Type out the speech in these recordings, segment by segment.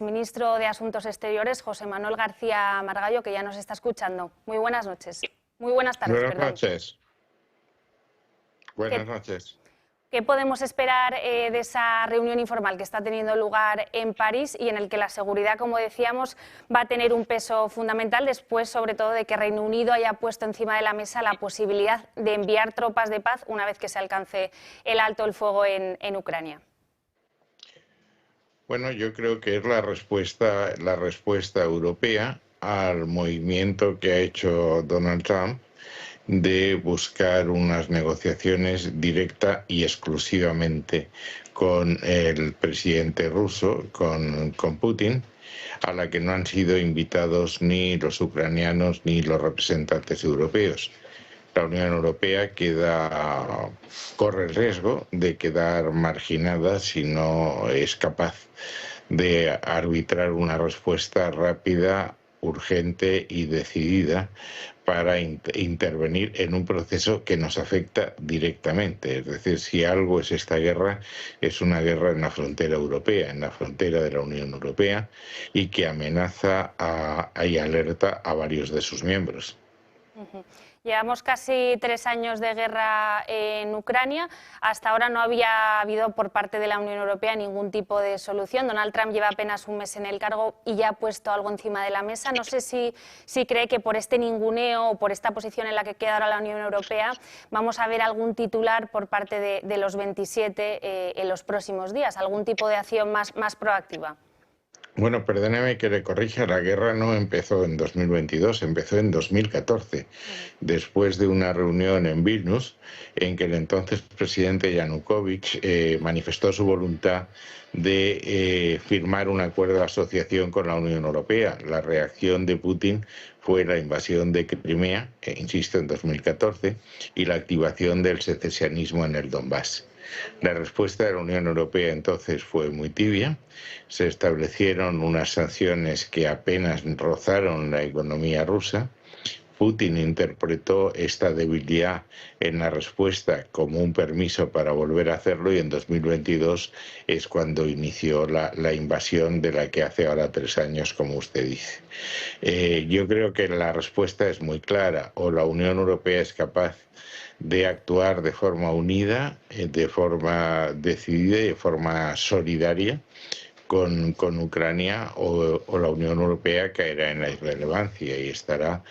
Ministro de Asuntos Exteriores, José Manuel García Margallo, que ya nos está escuchando. Muy buenas noches. Muy buenas tardes, Buenas perdón. noches. Buenas noches. ¿Qué podemos esperar de esa reunión informal que está teniendo lugar en París y en el que la seguridad, como decíamos, va a tener un peso fundamental después, sobre todo, de que Reino Unido haya puesto encima de la mesa la posibilidad de enviar tropas de paz una vez que se alcance el alto el fuego en Ucrania? Bueno, yo creo que es la respuesta europea al movimiento que ha hecho Donald Trump de buscar unas negociaciones directa y exclusivamente con el presidente ruso, con Putin, a la que no han sido invitados ni los ucranianos ni los representantes europeos. La Unión Europea corre el riesgo de quedar marginada si no es capaz de arbitrar una respuesta rápida, urgente y decidida para intervenir en un proceso que nos afecta directamente. Es decir, si algo es esta guerra, es una guerra en la frontera europea, en la frontera de la Unión Europea, y que amenaza y alerta a varios de sus miembros. Llevamos casi 3 años de guerra en Ucrania. Hasta ahora no había habido por parte de la Unión Europea ningún tipo de solución. Donald Trump lleva apenas un mes en el cargo y ya ha puesto algo encima de la mesa. No sé si cree que por este ninguneo o por esta posición en la que queda ahora la Unión Europea vamos a ver algún titular por parte de los 27 en los próximos días, algún tipo de acción más proactiva. Bueno, perdóneme que le corrija, la guerra no empezó en 2022, empezó en 2014, después de una reunión en Vilnius en que el entonces presidente Yanukovych manifestó su voluntad de firmar un acuerdo de asociación con la Unión Europea. La reacción de Putin fue la invasión de Crimea, insisto, en 2014, y la activación del secesionismo en el Donbass. La respuesta de la Unión Europea entonces fue muy tibia. Se establecieron unas sanciones que apenas rozaron la economía rusa. Putin interpretó esta debilidad en la respuesta como un permiso para volver a hacerlo y en 2022 es cuando inició la invasión de la que hace ahora 3 años, como usted dice. Yo creo que la respuesta es muy clara. O la Unión Europea es capaz de actuar de forma unida, de forma decidida y de forma solidaria con Ucrania, o la Unión Europea caerá en la irrelevancia y estará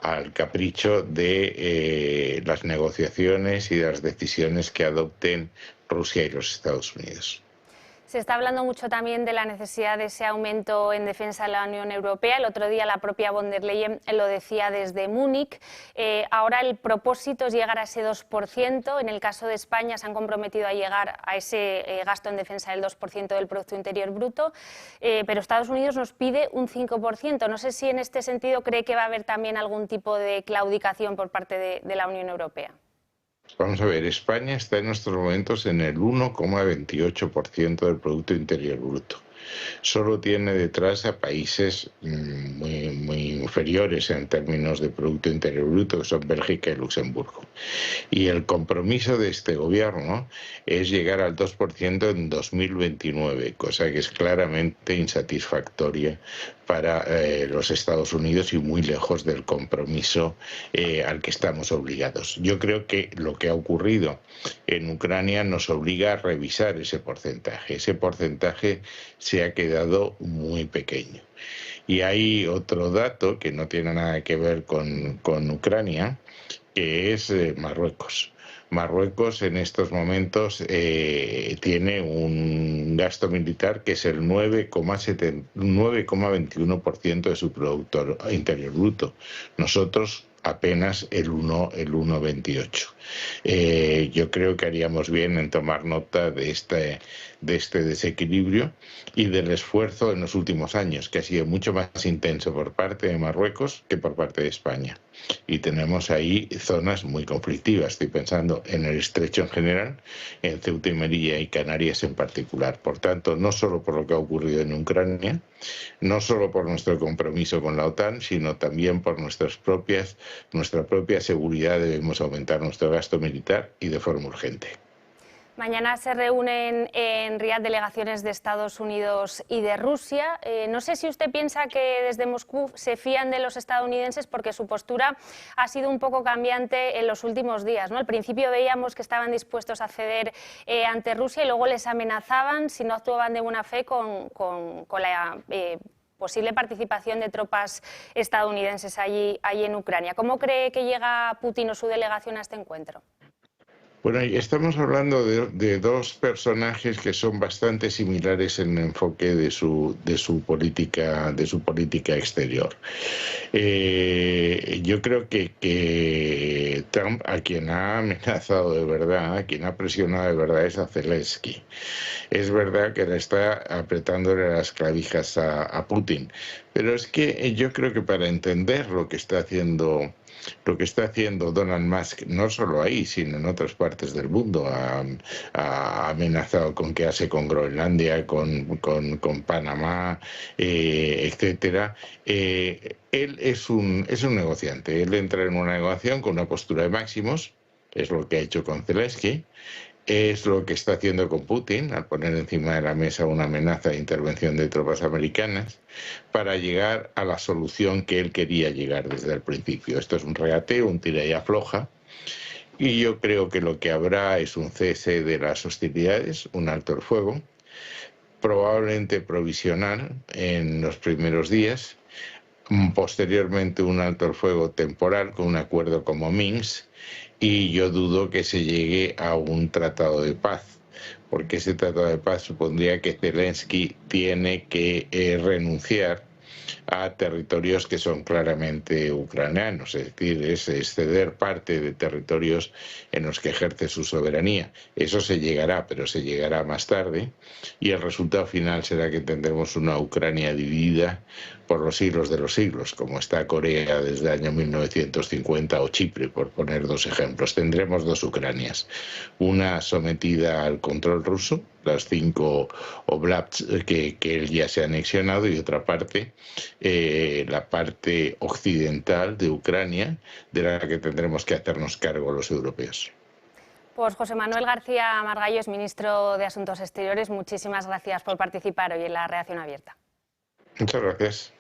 al capricho de las negociaciones y de las decisiones que adopten Rusia y los Estados Unidos. Se está hablando mucho también de la necesidad de ese aumento en defensa de la Unión Europea. El otro día la propia von der Leyen lo decía desde Múnich. Ahora el propósito es llegar a ese 2%. En el caso de España se han comprometido a llegar a ese gasto en defensa del 2% del Producto Interior Bruto, pero Estados Unidos nos pide un 5%. No sé si en este sentido cree que va a haber también algún tipo de claudicación por parte de la Unión Europea. Vamos a ver, España está en estos momentos en el 1,28% del Producto Interior Bruto. Solo tiene detrás a países muy inferiores en términos de Producto Interior Bruto, que son Bélgica y Luxemburgo. Y el compromiso de este gobierno es llegar al 2% en 2029, cosa que es claramente insatisfactoria para los Estados Unidos y muy lejos del compromiso al que estamos obligados. Yo creo que lo que ha ocurrido en Ucrania nos obliga a revisar ese porcentaje. Ese porcentaje se ha quedado muy pequeño. Y hay otro dato que no tiene nada que ver con Ucrania, que es Marruecos. Marruecos en estos momentos tiene un gasto militar que es el 9,21% de su Producto Interior Bruto. Nosotros apenas el 1,28. Yo creo que haríamos bien en tomar nota de este desequilibrio y del esfuerzo en los últimos años, que ha sido mucho más intenso por parte de Marruecos que por parte de España. Y tenemos ahí zonas muy conflictivas. Estoy pensando en el Estrecho en general, en Ceuta y Melilla y Canarias en particular. Por tanto, no solo por lo que ha ocurrido en Ucrania, no solo por nuestro compromiso con la OTAN, sino también por nuestra propia seguridad debemos aumentar nuestro gasto militar y de forma urgente. Mañana se reúnen en Riad delegaciones de Estados Unidos y de Rusia. No sé si usted piensa que desde Moscú se fían de los estadounidenses porque su postura ha sido un poco cambiante en los últimos días, ¿no? Al principio veíamos que estaban dispuestos a ceder ante Rusia y luego les amenazaban si no actuaban de buena fe con la posible participación de tropas estadounidenses allí en Ucrania. ¿Cómo cree que llega Putin o su delegación a este encuentro? Bueno, y estamos hablando de dos personajes que son bastante similares en el enfoque de su política exterior. Yo creo que Trump, a quien ha amenazado de verdad, a quien ha presionado de verdad es a Zelensky. Es verdad que le está apretándole las clavijas a Putin, pero es que yo creo que para entender lo que está haciendo Donald Musk, no solo ahí, sino en otras partes del mundo, ha amenazado con quedarse con Groenlandia, con Panamá, etcétera. Él es un negociante, él entra en una negociación con una postura de máximos, es lo que ha hecho con Zelensky. Es lo que está haciendo con Putin, al poner encima de la mesa una amenaza de intervención de tropas americanas, para llegar a la solución que él quería llegar desde el principio. Esto es un regateo, un tira y afloja, y yo creo que lo que habrá es un cese de las hostilidades, un alto el fuego, probablemente provisional en los primeros días, posteriormente un alto el fuego temporal con un acuerdo como Minsk, y yo dudo que se llegue a un tratado de paz, porque ese tratado de paz supondría que Zelensky tiene que renunciar a territorios que son claramente ucranianos, es decir, es ceder parte de territorios en los que ejerce su soberanía. Eso se llegará, pero se llegará más tarde, y el resultado final será que tendremos una Ucrania dividida por los siglos de los siglos, como está Corea desde el año 1950 o Chipre, por poner dos ejemplos. Tendremos dos Ucranias, una sometida al control ruso, las 5 oblasts que él ya se ha anexionado, y otra parte, la parte occidental de Ucrania, de la que tendremos que hacernos cargo los europeos. Pues José Manuel García Margallo es ministro de Asuntos Exteriores. Muchísimas gracias por participar hoy en la Reacción Abierta. Muchas gracias.